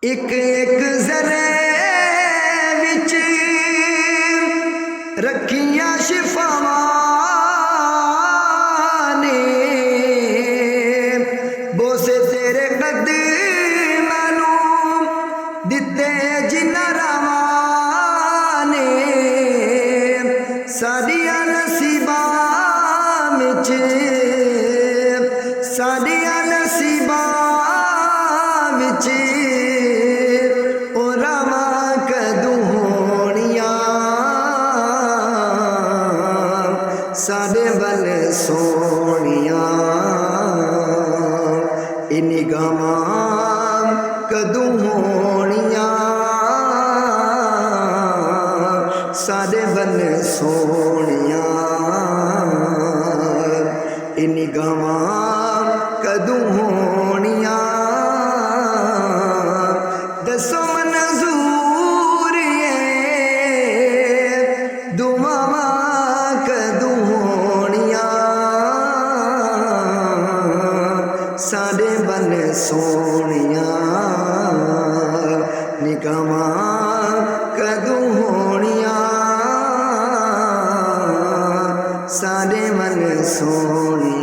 एक एक जरे विच रखियां शिफावां ने, बोसे तेरे कदमां नूं दिते जिन्हां रावां ने, साडियां नसीबां विच साडियां नसीबां विच साडे बल सोनिया इन्नी गावां कदूं होनिया, साडे बल सोनिया इन्नी गावां कदूं होनिया। दसो मंजूर दुआवां कदूं होनिया, साडे बल सोनिया निगाहां कदूं होनिया, साडे बल सोनिया।